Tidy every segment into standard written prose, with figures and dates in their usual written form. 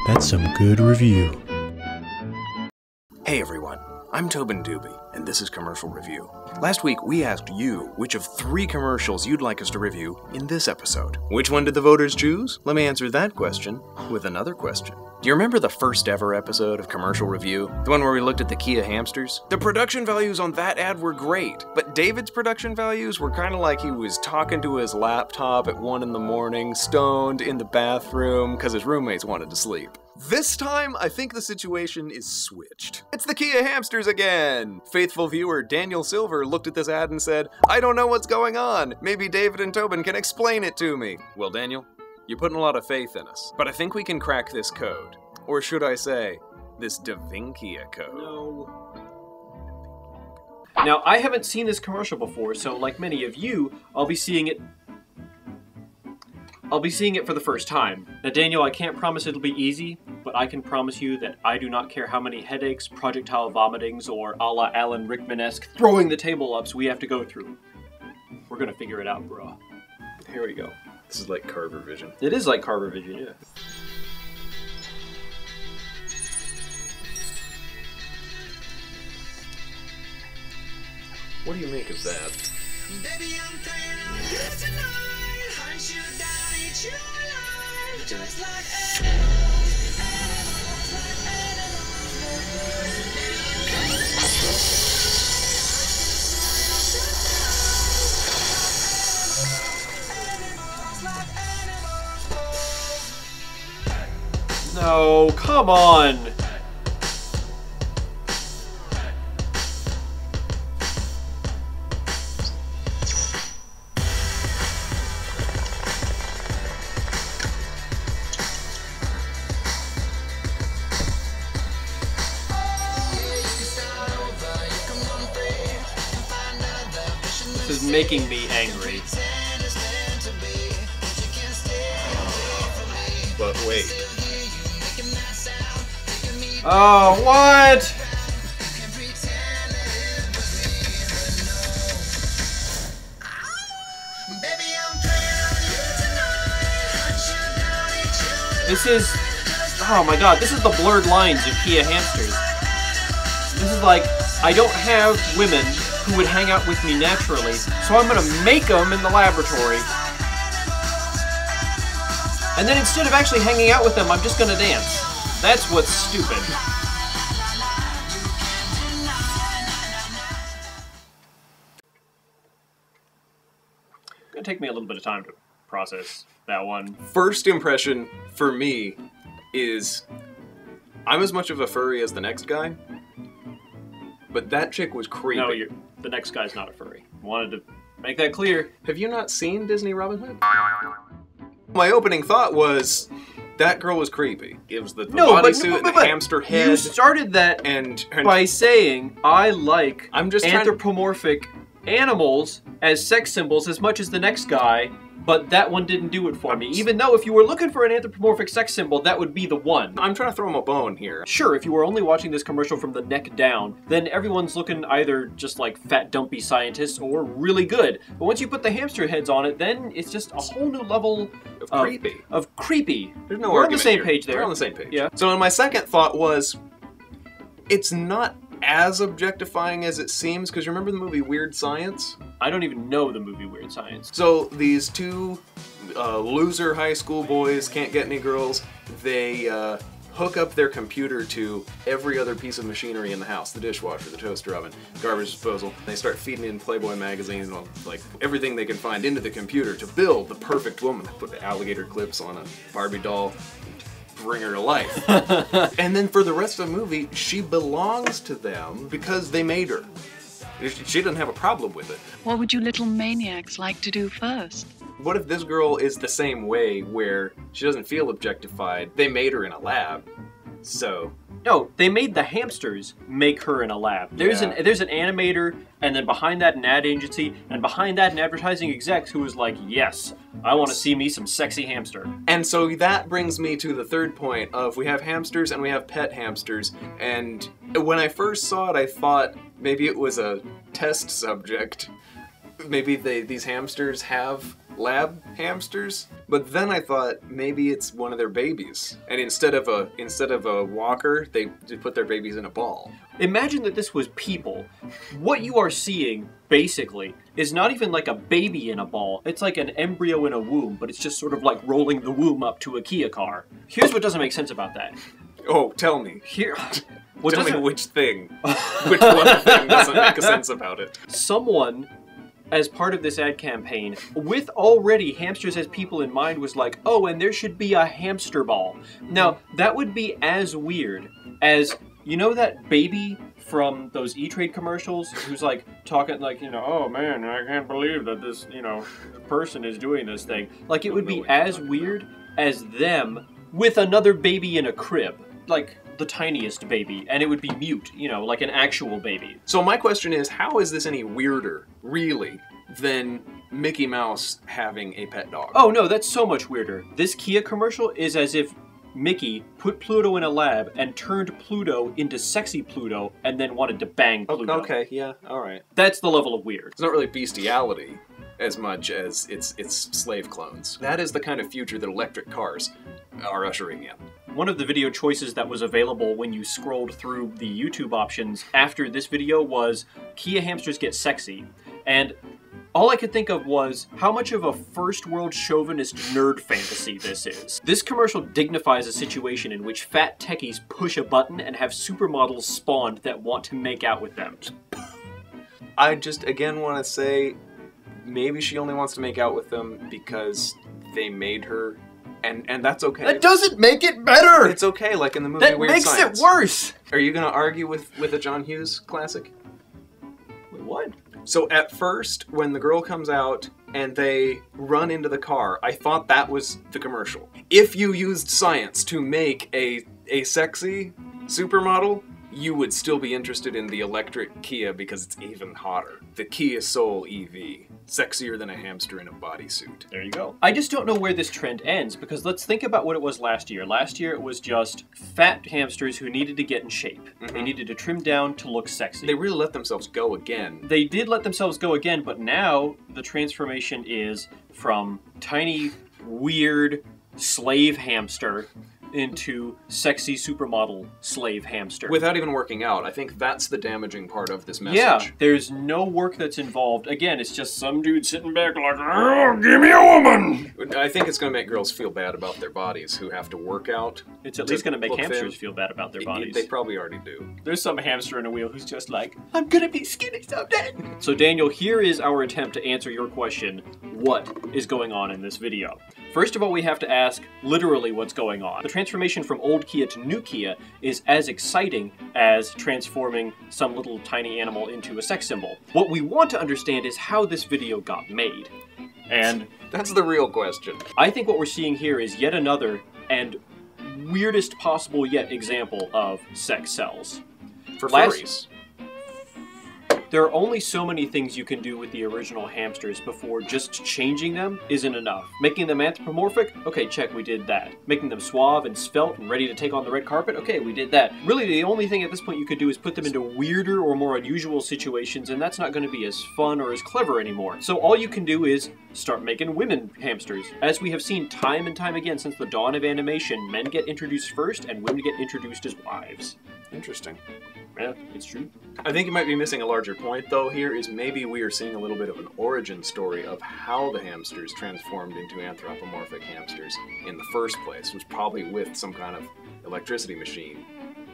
That's some good review. Hey everyone, I'm Tobin Duby, and this is Commercial Review. Last week, we asked you which of 3 commercials you'd like us to review in this episode. Which one did the voters choose? Let me answer that question with another question. Do you remember the first ever episode of Commercial Review? The one where we looked at the Kia Hamsters? The production values on that ad were great, but David's production values were kind of like he was talking to his laptop at 1 in the morning, stoned in the bathroom, because his roommates wanted to sleep. This time, I think the situation is switched. It's the Kia Hamsters again! Faithful viewer Daniel Silver looked at this ad and said, "I don't know what's going on. Maybe David and Tobin can explain it to me." Well, Daniel, you're putting a lot of faith in us, but I think we can crack this code. Or should I say, this Vin-Kia code. No. Now, I haven't seen this commercial before, so like many of you, I'll be seeing it for the first time. Now, Daniel, I can't promise it'll be easy, but I can promise you that I do not care how many headaches, projectile vomitings, or a la Alan Rickman-esque throwing the table ups we have to go through. We're gonna figure it out, bro. Here we go. This is like Carver vision. It is like Carver vision, yeah. What do you make of that? Baby, I'm playing on you tonight. Hunt you down, eat you alive. Just like animals, No, come on! This is making me angry. But wait. Oh, what? This is... Oh my god, this is the blurred lines of Kia Hamsters. This is like, I don't have women who would hang out with me naturally, so I'm gonna make them in the laboratory. And then instead of actually hanging out with them, I'm just gonna dance. That's what's stupid. It's gonna take me a little bit of time to process that one. First impression for me is I'm as much of a furry as the next guy, but that chick was creepy. No, the next guy's not a furry. Wanted to make that clear. Have you not seen Disney Robin Hood? My opening thought was that girl was creepy. It was the bodysuit and the hamster head. You started that by saying I like anthropomorphic animals as sex symbols as much as the next guy, but that one didn't do it for me. Even though if you were looking for an anthropomorphic sex symbol, that would be the one. I'm trying to throw him a bone here. Sure, if you were only watching this commercial from the neck down, then everyone's looking either just like fat, dumpy scientists or really good. But once you put the hamster heads on it, then it's just a whole new level of creepy. There's no We're on the argument same here. page there. We're on the same page. Yeah. So my second thought was, it's not as objectifying as it seems, because you remember the movie Weird Science? I don't even know the movie Weird Science. So these two loser high school boys can't get any girls. They hook up their computer to every other piece of machinery in the house. The dishwasher, the toaster oven, garbage disposal. They start feeding in Playboy magazines and like everything they can find into the computer to build the perfect woman. They put the alligator clips on a Barbie doll, bring her to life. And then for the rest of the movie, she belongs to them because they made her. She doesn't have a problem with it. What would you little maniacs like to do first? What if this girl is the same way, where she doesn't feel objectified? They made her in a lab, so... No, they made the hamsters make her in a lab. There's an animator, and then behind that an ad agency, and behind that an advertising exec who was like, yes, I want to see me some sexy hamster. And so that brings me to the third point of we have hamsters and we have pet hamsters, and when I first saw it I thought maybe it was a test subject. Maybe these hamsters have lab hamsters? But then I thought maybe it's one of their babies, and instead of a walker, they put their babies in a ball. Imagine that this was people. What you are seeing, basically, is not even like a baby in a ball. It's like an embryo in a womb, but it's just sort of like rolling the womb up to a Kia car. Here's what doesn't make sense about that. Oh, tell me. Here... Tell me which thing. Which one thing doesn't make sense about it. Someone, as part of this ad campaign, with already hamsters as people in mind, was like, oh, and there should be a hamster ball. Now, that would be as weird as, you know that baby from those E-Trade commercials who's like talking like, you know, oh man, I can't believe that this, you know, person is doing this thing. Like, it would be as weird as them with another baby in a crib. Like, the tiniest baby, and it would be mute, you know, like an actual baby. So my question is, how is this any weirder, really, than Mickey Mouse having a pet dog? Oh no, that's so much weirder. This Kia commercial is as if Mickey put Pluto in a lab and turned Pluto into sexy Pluto and then wanted to bang Pluto. Okay, yeah, alright. That's the level of weird. It's not really bestiality as much as it's slave clones. That is the kind of future that electric cars are ushering in. One of the video choices that was available when you scrolled through the YouTube options after this video was Kia hamsters get sexy. And all I could think of was how much of a first world chauvinist nerd fantasy this is. This commercial dignifies a situation in which fat techies push a button and have supermodels spawned that want to make out with them. I just, again, want to say, maybe she only wants to make out with them because they made her, and that's okay. That doesn't make it better! It's okay, like in the movie Weird Science. That makes it worse! Are you going to argue with a John Hughes classic? Wait, what? So at first, when the girl comes out and they run into the car, I thought that was the commercial. If you used science to make a sexy supermodel, you would still be interested in the electric Kia because it's even hotter. The Kia Soul EV. Sexier than a hamster in a bodysuit. There you go. I just don't know where this trend ends, because let's think about what it was last year. Last year it was just fat hamsters who needed to get in shape. Mm-hmm. They needed to trim down to look sexy. They really let themselves go again. They did let themselves go again, but now the transformation is from tiny, weird slave hamster into sexy supermodel slave hamster. Without even working out. I think that's the damaging part of this message. Yeah, there's no work that's involved. Again, it's just some dude sitting back like, oh, give me a woman! I think it's going to make girls feel bad about their bodies who have to work out. It's at least going to make hamsters feel bad about their bodies. They probably already do. There's some hamster in a wheel who's just like, I'm going to be skinny someday! So Daniel, here is our attempt to answer your question, what is going on in this video? First of all, we have to ask literally what's going on. The transformation from old Kia to new Kia is as exciting as transforming some little tiny animal into a sex symbol. What we want to understand is how this video got made. And that's the real question. I think what we're seeing here is yet another and weirdest possible yet example of sex cells. For furries. There are only so many things you can do with the original hamsters before just changing them isn't enough. Making them anthropomorphic? Okay, check, we did that. Making them suave and svelte and ready to take on the red carpet? Okay, we did that. Really, the only thing at this point you could do is put them into weirder or more unusual situations, and that's not going to be as fun or as clever anymore. So all you can do is start making women hamsters. As we have seen time and time again since the dawn of animation, men get introduced first and women get introduced as wives. Interesting. Yeah, it's true. I think you might be missing a larger point, though, here is maybe we are seeing a little bit of an origin story of how the hamsters transformed into anthropomorphic hamsters in the first place. It was probably with some kind of electricity machine,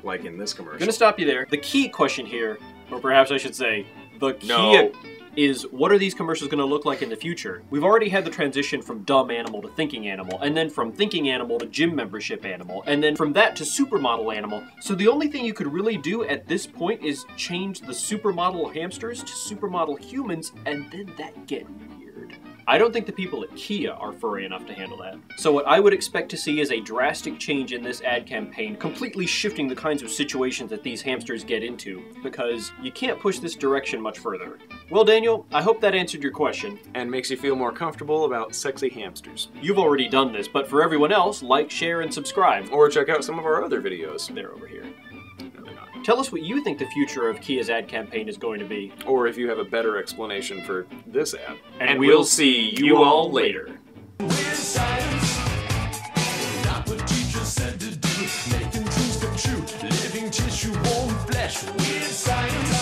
like in this commercial. I'm gonna stop you there. The key question here, or perhaps I should say, the key is what are these commercials going to look like in the future? We've already had the transition from dumb animal to thinking animal, and then from thinking animal to gym membership animal, and then from that to supermodel animal. So the only thing you could really do at this point is change the supermodel hamsters to supermodel humans, and then that get weird. I don't think the people at Kia are furry enough to handle that. So what I would expect to see is a drastic change in this ad campaign, completely shifting the kinds of situations that these hamsters get into, because you can't push this direction much further. Well, Daniel, I hope that answered your question. And makes you feel more comfortable about sexy hamsters. You've already done this, but for everyone else, like, share, and subscribe. Or check out some of our other videos. They're over here. Tell us what you think the future of Kia's ad campaign is going to be. Or if you have a better explanation for this ad. And we'll see you all later. We're tissue, warm flesh, weird science.